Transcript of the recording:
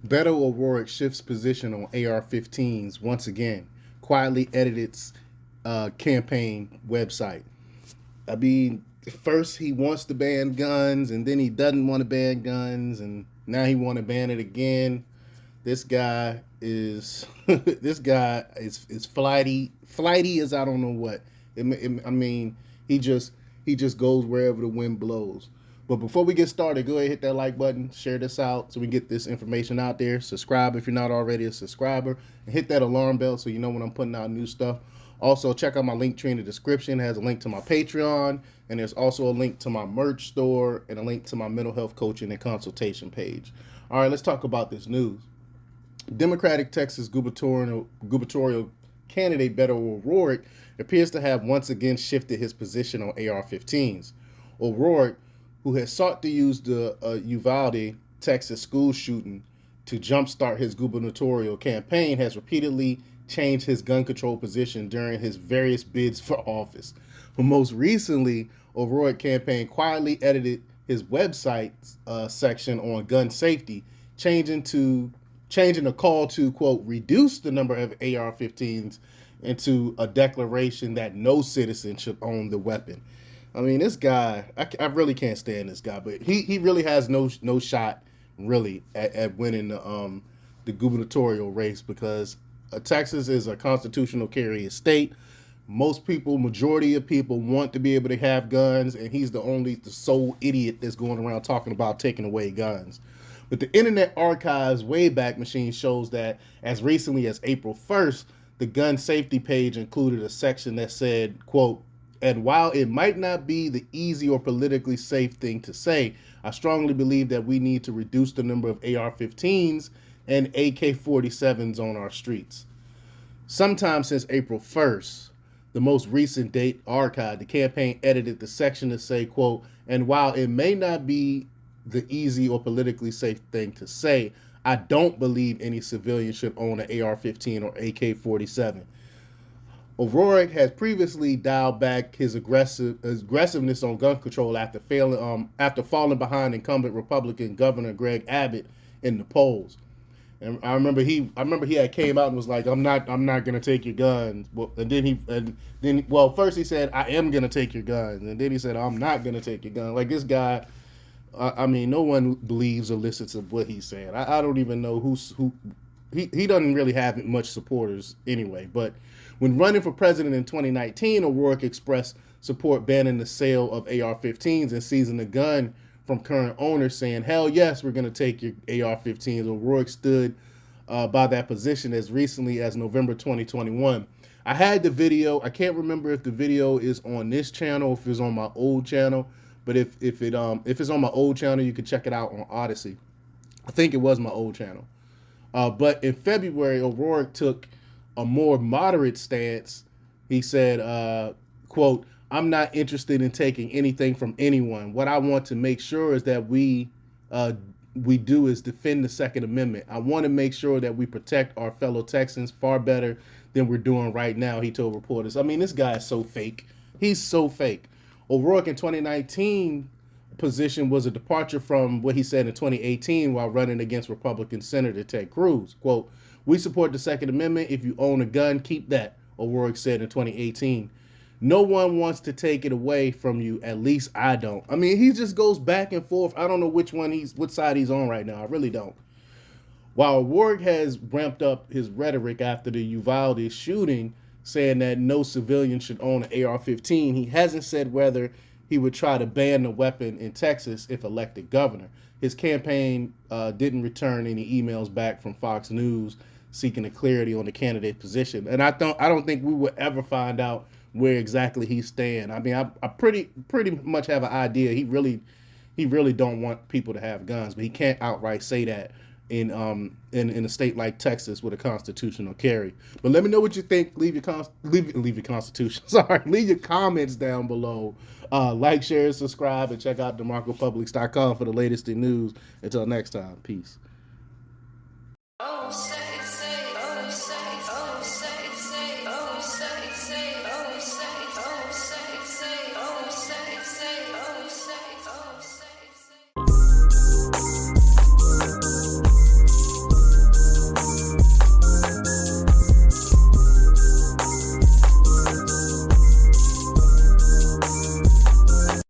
Beto O'Rourke shifts position on AR-15s once again. Quietly edited campaign website. I mean, first he wants to ban guns, and then he doesn't want to ban guns, and now he want to ban it again. This guy is this guy is flighty as I don't know what. I mean, he just he just goes wherever the wind blows. But before we get started, go ahead and hit that like button, share this out so we get this information out there. Subscribe if you're not already a subscriber, and hit that alarm bell so you know when I'm putting out new stuff. Also, check out my link tree in the description. It has a link to my Patreon, and there's also a link to my merch store and a link to my mental health coaching and consultation page. All right, let's talk about this news. Democratic Texas gubernatorial candidate Beto O'Rourke appears to have once again shifted his position on AR-15s. O'Rourke, who has sought to use the Uvalde, Texas school shooting to jumpstart his gubernatorial campaign, has repeatedly changed his gun control position during his various bids for office. But most recently, O'Rourke campaign quietly edited his website section on gun safety, changing a call to, quote, reduce the number of AR-15s into a declaration that no citizen should own the weapon. I mean, this guy, I really can't stand this guy, but he really has no shot really at winning the gubernatorial race because Texas is a constitutional carry state. Most people, majority of people, want to be able to have guns, and he's the sole idiot that's going around talking about taking away guns. But the Internet Archive's Wayback Machine shows that as recently as April 1st, the gun safety page included a section that said, quote, and while it might not be the easy or politically safe thing to say, I strongly believe that we need to reduce the number of AR-15s and AK-47s on our streets. Sometime since April 1st, the most recent date archived, the campaign edited the section to say, quote, and while it may not be the easy or politically safe thing to say, I don't believe any civilian should own an AR-15 or AK-47. O'Rourke has previously dialed back his aggressiveness on gun control after falling behind incumbent Republican Governor Greg Abbott in the polls. And I remember he had came out and was like, I'm not gonna take your guns. Well, first he said I am gonna take your guns, and then he said I'm not gonna take your gun. Like this guy, I mean, no one believes or listens to what he's saying. I don't even know who. He doesn't really have much supporters anyway. But when running for president in 2019, O'Rourke expressed support banning the sale of AR-15s and seizing the gun from current owners, saying, hell yes, we're going to take your AR-15s. O'Rourke stood by that position as recently as November 2021. I had the video. I can't remember if the video is on this channel, if it's on my old channel. But if it's on my old channel, you can check it out on Odyssey. I think it was my old channel. But in February, O'Rourke took a more moderate stance. He said, quote, I'm not interested in taking anything from anyone. What I want to make sure is that we do is defend the Second Amendment. I want to make sure that we protect our fellow Texans far better than we're doing right now, he told reporters. I mean, this guy is so fake. He's so fake. O'Rourke in 2019 position was a departure from what he said in 2018 while running against Republican Senator Ted Cruz. Quote, we support the Second Amendment. If you own a gun, keep that, O'Rourke said in 2018. No one wants to take it away from you. At least I don't. I mean, he just goes back and forth. I don't know which side he's on right now. I really don't. While O'Rourke has ramped up his rhetoric after the Uvalde shooting, saying that no civilian should own an AR-15, he hasn't said whether he would try to ban the weapon in Texas if elected governor. His campaign didn't return any emails back from Fox News seeking a clarity on the candidate position, and I don't think we will ever find out where exactly he stands. I mean, I pretty much have an idea. He really don't want people to have guns, but he can't outright say that in a state like Texas with a constitutional carry. But let me know what you think. Leave your constitution. Sorry, leave your comments down below. Like, share, subscribe, and check out DeMarcoPublics.com for the latest in news. Until next time, peace.